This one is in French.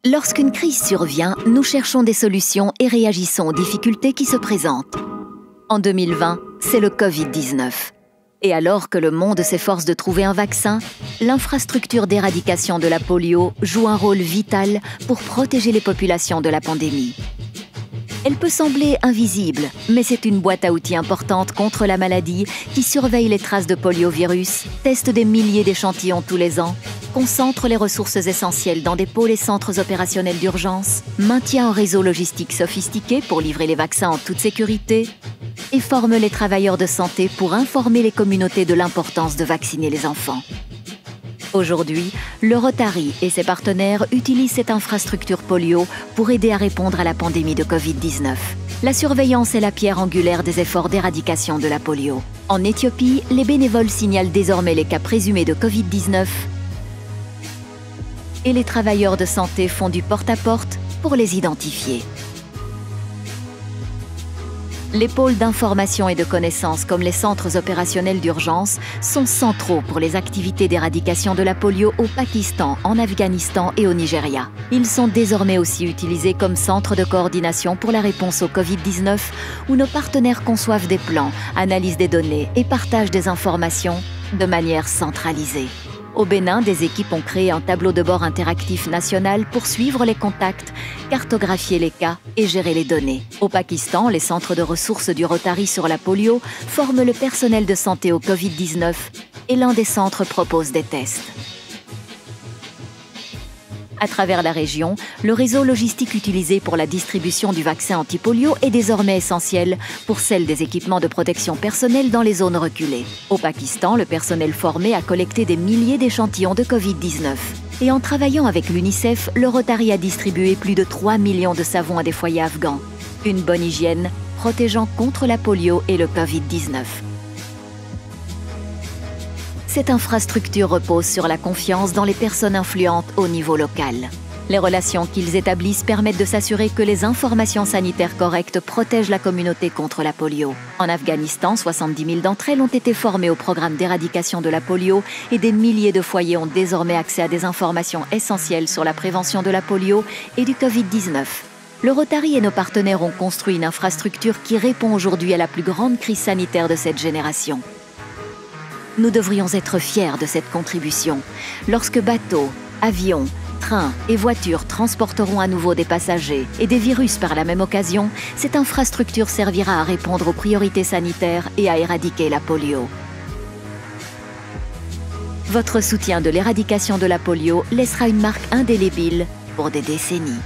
Lorsqu'une crise survient, nous cherchons des solutions et réagissons aux difficultés qui se présentent. En 2020, c'est le Covid-19. Et alors que le monde s'efforce de trouver un vaccin, l'infrastructure d'éradication de la polio joue un rôle vital pour protéger les populations de la pandémie. Elle peut sembler invisible, mais c'est une boîte à outils importante contre la maladie qui surveille les traces de poliovirus, teste des milliers d'échantillons tous les ans, concentre les ressources essentielles dans des pôles et centres opérationnels d'urgence, maintient un réseau logistique sophistiqué pour livrer les vaccins en toute sécurité et forme les travailleurs de santé pour informer les communautés de l'importance de vacciner les enfants. Aujourd'hui, le Rotary et ses partenaires utilisent cette infrastructure polio pour aider à répondre à la pandémie de Covid-19. La surveillance est la pierre angulaire des efforts d'éradication de la polio. En Éthiopie, les bénévoles signalent désormais les cas présumés de Covid-19 et les travailleurs de santé font du porte-à-porte pour les identifier. Les pôles d'information et de connaissances comme les centres opérationnels d'urgence sont centraux pour les activités d'éradication de la polio au Pakistan, en Afghanistan et au Nigeria. Ils sont désormais aussi utilisés comme centres de coordination pour la réponse au Covid-19 où nos partenaires conçoivent des plans, analysent des données et partagent des informations de manière centralisée. Au Bénin, des équipes ont créé un tableau de bord interactif national pour suivre les contacts, cartographier les cas et gérer les données. Au Pakistan, les centres de ressources du Rotary sur la polio forment le personnel de santé au Covid-19 et l'un des centres propose des tests. À travers la région, le réseau logistique utilisé pour la distribution du vaccin anti-polio est désormais essentiel pour celle des équipements de protection personnelle dans les zones reculées. Au Pakistan, le personnel formé a collecté des milliers d'échantillons de Covid-19. Et en travaillant avec l'UNICEF, le Rotary a distribué plus de 3 millions de savons à des foyers afghans. Une bonne hygiène protégeant contre la polio et le Covid-19. Cette infrastructure repose sur la confiance dans les personnes influentes au niveau local. Les relations qu'ils établissent permettent de s'assurer que les informations sanitaires correctes protègent la communauté contre la polio. En Afghanistan, 70 000 d'entre elles ont été formées au programme d'éradication de la polio et des milliers de foyers ont désormais accès à des informations essentielles sur la prévention de la polio et du Covid-19. Le Rotary et nos partenaires ont construit une infrastructure qui répond aujourd'hui à la plus grande crise sanitaire de cette génération. Nous devrions être fiers de cette contribution. Lorsque bateaux, avions, trains et voitures transporteront à nouveau des passagers et des virus par la même occasion, cette infrastructure servira à répondre aux priorités sanitaires et à éradiquer la polio. Votre soutien de l'éradication de la polio laissera une marque indélébile pour des décennies.